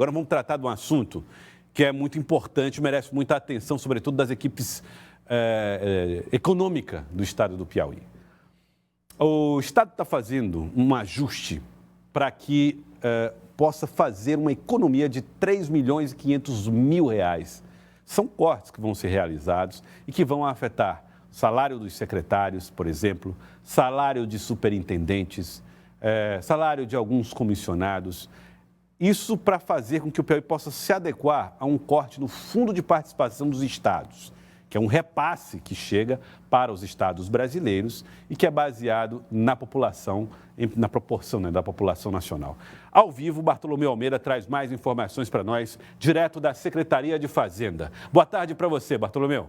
Agora vamos tratar de um assunto que é muito importante, merece muita atenção, sobretudo das equipes econômicas do estado do Piauí. O estado está fazendo um ajuste para que possa fazer uma economia de 3 milhões e 500 mil reais. São cortes que vão ser realizados e que vão afetar o salário dos secretários, por exemplo, salário de superintendentes, salário de alguns comissionados. Isso para fazer com que o Piauí possa se adequar a um corte no Fundo de Participação dos Estados, que é um repasse que chega para os estados brasileiros e que é baseado na população, na proporção da população nacional. Ao vivo, Bartolomeu Almeida traz mais informações para nós, direto da Secretaria de Fazenda. Boa tarde para você, Bartolomeu.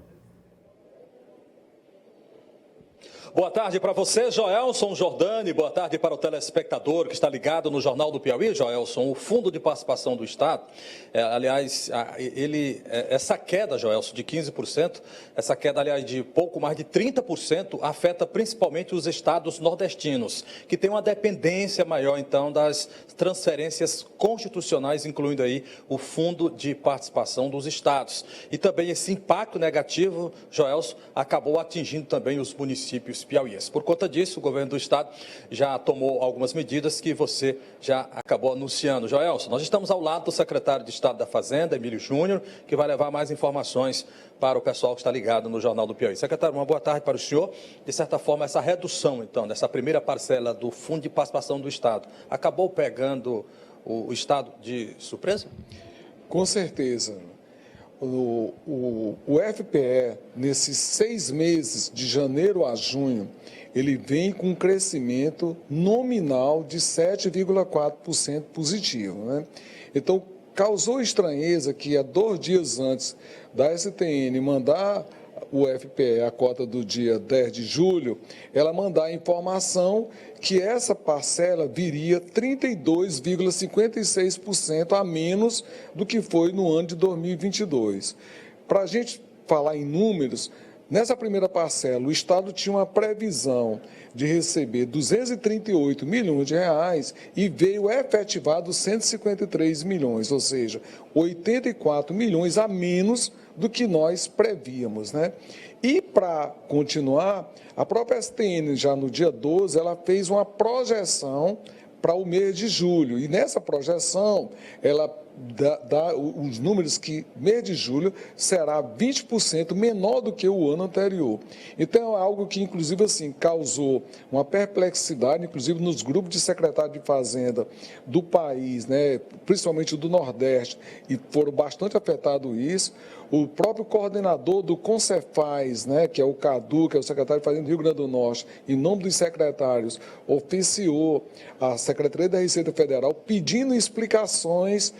Boa tarde para você, Joelson Jordani. Boa tarde para o telespectador que está ligado no Jornal do Piauí, Joelson. O Fundo de Participação do Estado, essa queda, Joelson, de 15%, essa queda, aliás, de pouco mais de 30%, afeta principalmente os estados nordestinos, que têm uma dependência maior, então, das transferências constitucionais, incluindo aí o Fundo de Participação dos Estados. E também esse impacto negativo, Joelson, acabou atingindo também os municípios piauienses. Por conta disso, o governo do estado já tomou algumas medidas que você já acabou anunciando. Joelson, nós estamos ao lado do secretário de Estado da Fazenda, Emílio Júnior, que vai levar mais informações para o pessoal que está ligado no Jornal do Piauí. Secretário, uma boa tarde para o senhor. De certa forma, essa redução, então, dessa primeira parcela do Fundo de Participação do Estado, acabou pegando o Estado de surpresa? Com certeza. O FPE, nesses 6 meses, de janeiro a junho, ele vem com um crescimento nominal de 7,4% positivo, né? Então, causou estranheza que há 2 dias antes da STN mandar o FPE, a cota do dia 10 de julho, ela mandar a informação que essa parcela viria 32,56% a menos do que foi no ano de 2022. Para a gente falar em números, nessa primeira parcela, o Estado tinha uma previsão de receber 238 milhões de reais e veio efetivado 153 milhões, ou seja, 84 milhões a menos do que nós prevíamos, né? E para continuar, a própria STN, já no dia 12, ela fez uma projeção para o mês de julho. E nessa projeção, ela dá os números que mês de julho será 20% menor do que o ano anterior. Então, é algo que, inclusive, assim, causou uma perplexidade, inclusive nos grupos de secretário de Fazenda do país, né, principalmente do Nordeste, e foram bastante afetados isso. O próprio coordenador do Concefaz, né, que é o Cadu, que é o secretário de Fazenda do Rio Grande do Norte, em nome dos secretários, oficiou a Secretaria da Receita Federal pedindo explicações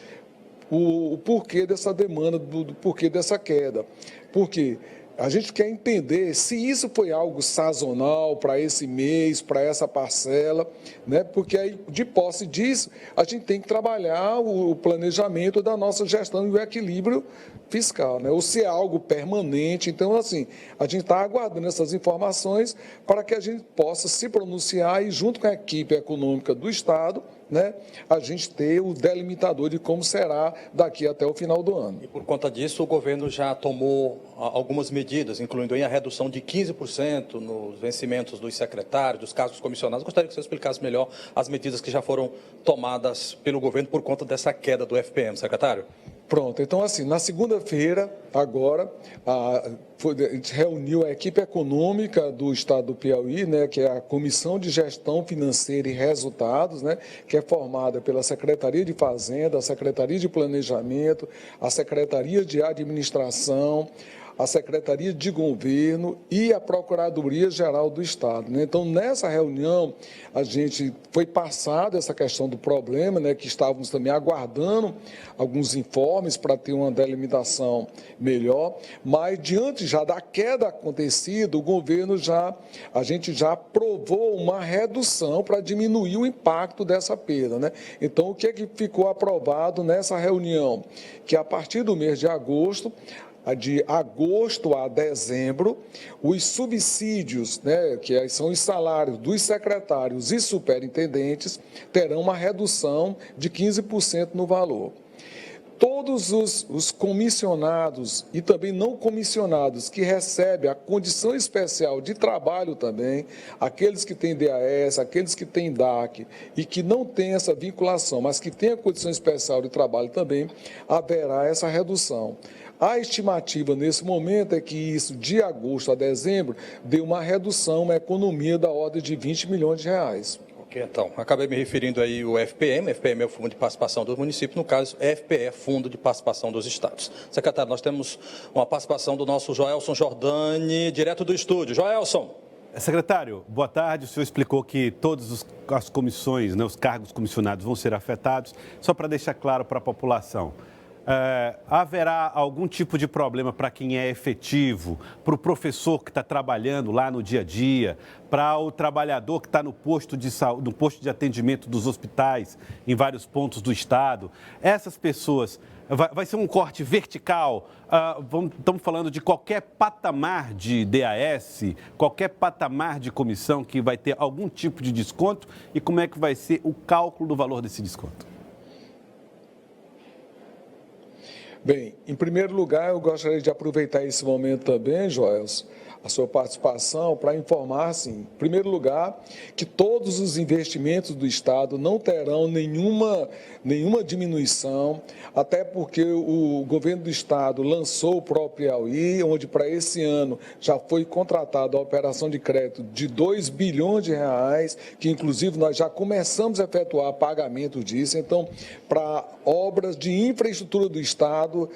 o porquê dessa demanda, do porquê dessa queda. Porque a gente quer entender se isso foi algo sazonal para esse mês, para essa parcela, né? Porque aí, de posse disso, a gente tem que trabalhar o planejamento da nossa gestão e o equilíbrio fiscal, né? Ou se é algo permanente. Então, assim, a gente está aguardando essas informações para que a gente possa se pronunciar e, junto com a equipe econômica do Estado, né, a gente ter o delimitador de como será daqui até o final do ano. E por conta disso, o governo já tomou algumas medidas, incluindo a redução de 15% nos vencimentos dos secretários, dos cargos comissionados. Gostaria que você explicasse melhor as medidas que já foram tomadas pelo governo por conta dessa queda do FPM, secretário. Pronto, então assim, na segunda-feira, agora, a gente reuniu a equipe econômica do Estado do Piauí, né, que é a Comissão de Gestão Financeira e Resultados, né, que é formada pela Secretaria de Fazenda, a Secretaria de Planejamento, a Secretaria de Administração, a Secretaria de Governo e a Procuradoria-Geral do Estado, né? Então, nessa reunião, a gente foi passada essa questão do problema, né, que estávamos também aguardando alguns informes para ter uma delimitação melhor, mas diante já da queda acontecida, o governo a gente já aprovou uma redução para diminuir o impacto dessa perda, né? Então, o que é que ficou aprovado nessa reunião? Que a partir do mês de agosto a dezembro, os subsídios, né, que são os salários dos secretários e superintendentes, terão uma redução de 15% no valor. todos os comissionados e também não comissionados que recebem a condição especial de trabalho também, aqueles que têm DAS, aqueles que têm DAC e que não têm essa vinculação, mas que têm a condição especial de trabalho também, haverá essa redução. A estimativa nesse momento é que isso, de agosto a dezembro, deu uma redução, uma economia da ordem de 20 milhões de reais. Então, acabei me referindo aí ao FPM é o Fundo de Participação dos Municípios, no caso, FPE é Fundo de Participação dos Estados. Secretário, nós temos uma participação do nosso Joelson Jordani, direto do estúdio. Joelson. Secretário, boa tarde. O senhor explicou que todas as comissões, né, os cargos comissionados vão ser afetados. Só para deixar claro para a população, haverá algum tipo de problema para quem é efetivo, para o professor que está trabalhando lá no dia a dia, para o trabalhador que está no posto de saúde, no posto de atendimento dos hospitais em vários pontos do estado? Essas pessoas, vai ser um corte vertical? Estamos falando de qualquer patamar de DAS, qualquer patamar de comissão que vai ter algum tipo de desconto? E como é que vai ser o cálculo do valor desse desconto? Bem, em primeiro lugar, eu gostaria de aproveitar esse momento também, Joelson, a sua participação, para informar, assim, em primeiro lugar, que todos os investimentos do Estado não terão nenhuma diminuição, até porque o governo do Estado lançou o próprio Piauí, onde para esse ano já foi contratada a operação de crédito de 2 bilhões de reais, que inclusive nós já começamos a efetuar pagamento disso. Então, para obras de infraestrutura do Estado,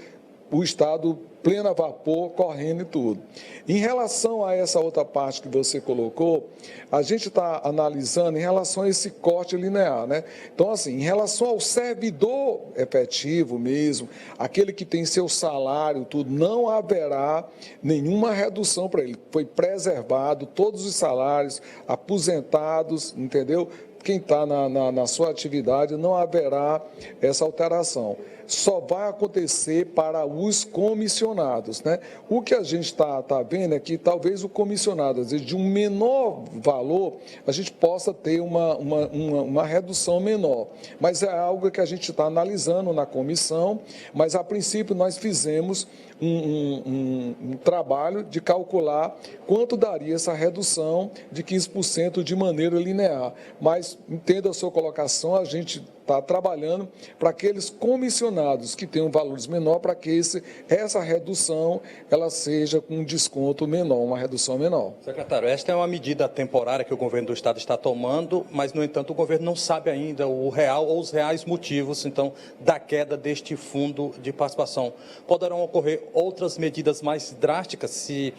o Estado pleno a vapor, correndo e tudo. Em relação a essa outra parte que você colocou, a gente está analisando em relação a esse corte linear, né? Então, assim, em relação ao servidor efetivo mesmo, aquele que tem seu salário, tudo, não haverá nenhuma redução para ele. Foi preservado todos os salários, aposentados, entendeu? Quem está na sua atividade, não haverá essa alteração. Só vai acontecer para os comissionados, né? O que a gente está vendo é que talvez o comissionado, às vezes, de um menor valor, a gente possa ter uma redução menor. Mas é algo que a gente está analisando na comissão, mas a princípio nós fizemos um trabalho de calcular quanto daria essa redução de 15% de maneira linear. Mas, entenda a sua colocação, a gente está trabalhando para aqueles comissionados que tenham valores menor, para que essa redução ela seja com um desconto menor, uma redução menor. Secretário, esta é uma medida temporária que o governo do Estado está tomando, mas, no entanto, o governo não sabe ainda o real ou os reais motivos, então, da queda deste fundo de participação. Poderão ocorrer outras medidas mais drásticas se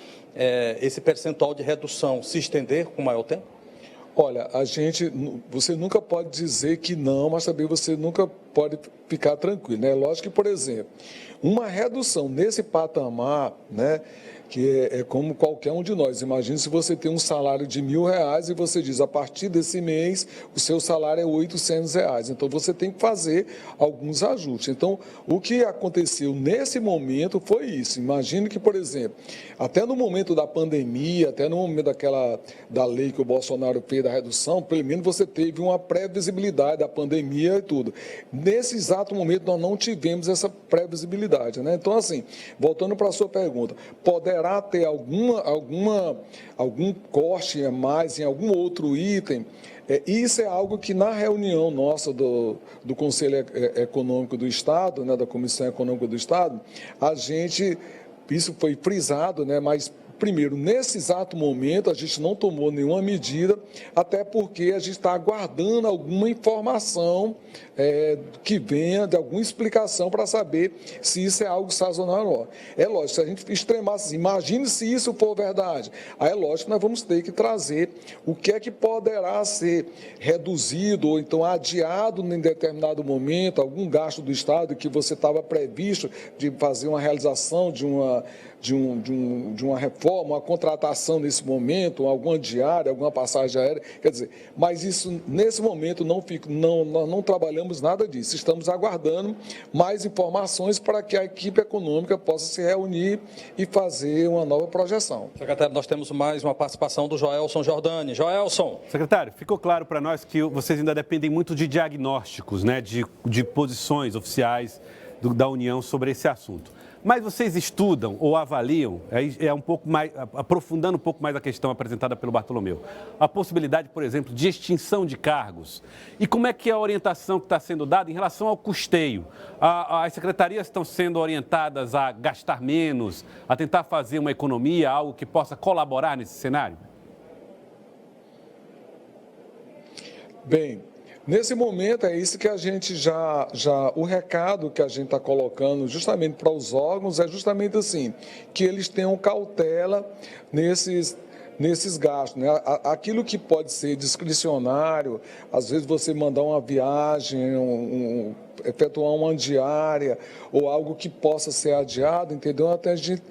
esse percentual de redução se estender com maior tempo? Olha, você nunca pode dizer que não, mas também você nunca pode ficar tranquilo, né? Lógico que, por exemplo, uma redução nesse patamar, né, que é como qualquer um de nós. Imagine se você tem um salário de R$1.000 e você diz, a partir desse mês, o seu salário é R$800. Então, você tem que fazer alguns ajustes. Então, o que aconteceu nesse momento foi isso. Imagine que, por exemplo, até no momento da pandemia, até no momento da lei que o Bolsonaro fez da redução, pelo menos você teve uma previsibilidade da pandemia e tudo. Nesse exato momento, nós não tivemos essa previsibilidade, né? Então, assim, voltando para a sua pergunta, poderá ter algum corte a mais em algum outro item. Isso é algo que na reunião nossa do Conselho Econômico do Estado, né, da Comissão Econômica do Estado, isso foi frisado, né, mas primeiro, nesse exato momento, a gente não tomou nenhuma medida, até porque a gente está aguardando alguma informação que venha, de alguma explicação para saber se isso é algo sazonal ou não. É lógico, se a gente extremar assim, imagine se isso for verdade, aí é lógico que nós vamos ter que trazer o que é que poderá ser reduzido ou então adiado em determinado momento, algum gasto do Estado que você estava previsto de fazer uma realização de uma reforma, uma contratação nesse momento, alguma diária, alguma passagem aérea, quer dizer, mas isso, nesse momento, nós não trabalhamos nada disso, estamos aguardando mais informações para que a equipe econômica possa se reunir e fazer uma nova projeção. Secretário, nós temos mais uma participação do Joelson Jordani. Joelson. Secretário, ficou claro para nós que vocês ainda dependem muito de diagnósticos, né, de posições oficiais da União sobre esse assunto. Mas vocês estudam ou avaliam, um pouco mais, aprofundando um pouco mais a questão apresentada pelo Bartolomeu, a possibilidade, por exemplo, de extinção de cargos. E como é que é a orientação que está sendo dada em relação ao custeio? As secretarias estão sendo orientadas a gastar menos, a tentar fazer uma economia, algo que possa colaborar nesse cenário? Bem, nesse momento é isso que a gente o recado que a gente está colocando justamente para os órgãos é justamente assim, que eles tenham cautela nesses gastos, né? Aquilo que pode ser discricionário, às vezes você mandar uma viagem, efetuar uma diária ou algo que possa ser adiado, entendeu? Até a gente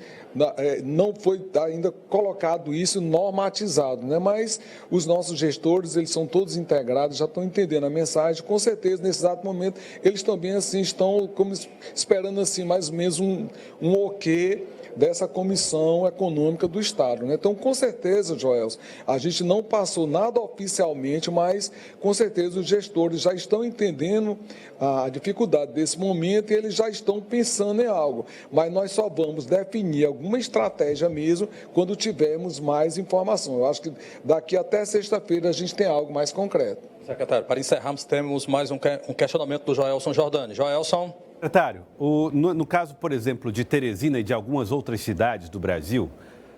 não foi ainda colocado isso normatizado, né? Mas os nossos gestores, eles são todos integrados, já estão entendendo a mensagem, com certeza nesse exato momento eles também assim estão como esperando assim mais ou menos um ok dessa Comissão Econômica do Estado, né? Então, com certeza, Joelson, a gente não passou nada oficialmente, mas com certeza os gestores já estão entendendo a dificuldade desse momento e eles já estão pensando em algo. Mas nós só vamos definir alguma estratégia mesmo quando tivermos mais informação. Eu acho que daqui até sexta-feira a gente tem algo mais concreto. Secretário, para encerrarmos, temos mais um questionamento do Joelson Jordani. Joelson. Secretário, no caso, por exemplo, de Teresina e de algumas outras cidades do Brasil,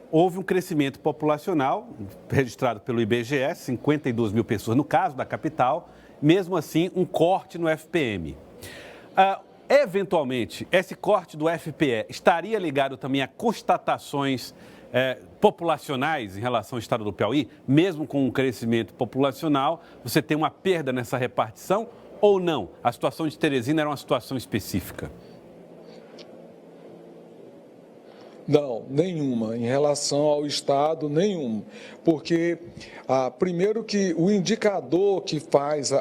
houve um crescimento populacional registrado pelo IBGE, 52 mil pessoas no caso da capital, mesmo assim um corte no FPM. Eventualmente, esse corte do FPE estaria ligado também a constatações populacionais em relação ao estado do Piauí? Mesmo com um crescimento populacional, você tem uma perda nessa repartição? Ou não? A situação de Teresina era uma situação específica? Não, nenhuma. Em relação ao Estado, nenhuma. Porque, primeiro que o indicador que faz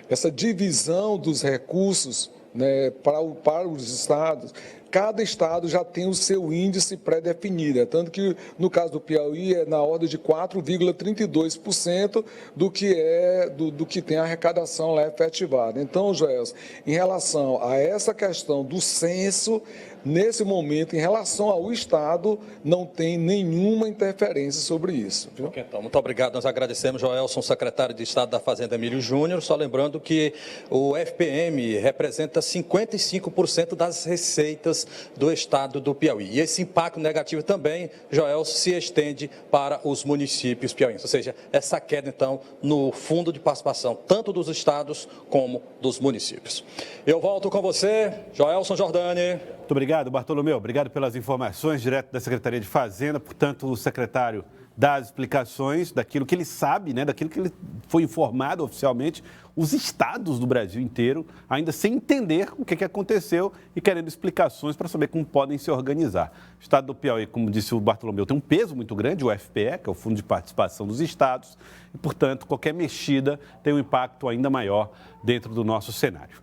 essa divisão dos recursos, né, para os estados, cada estado já tem o seu índice pré-definido, tanto que no caso do Piauí é na ordem de 4,32% do que tem a arrecadação lá efetivada. Então, Joelson, em relação a essa questão do censo, nesse momento, em relação ao Estado, não tem nenhuma interferência sobre isso. Viu? Okay, então, muito obrigado. Nós agradecemos, Joelson, secretário de Estado da Fazenda, Emílio Júnior. Só lembrando que o FPM representa 55% das receitas do Estado do Piauí. E esse impacto negativo também, Joelson, se estende para os municípios piauienses. Ou seja, essa queda, então, no fundo de participação, tanto dos estados como dos municípios. Eu volto com você, Joelson Jordani. Muito obrigado, Bartolomeu. Obrigado pelas informações direto da Secretaria de Fazenda. Portanto, o secretário dá as explicações daquilo que ele sabe, né, daquilo que ele foi informado oficialmente, os estados do Brasil inteiro, ainda sem entender o que aconteceu e querendo explicações para saber como podem se organizar. O estado do Piauí, como disse o Bartolomeu, tem um peso muito grande, o FPE, que é o Fundo de Participação dos Estados, e, portanto, qualquer mexida tem um impacto ainda maior dentro do nosso cenário.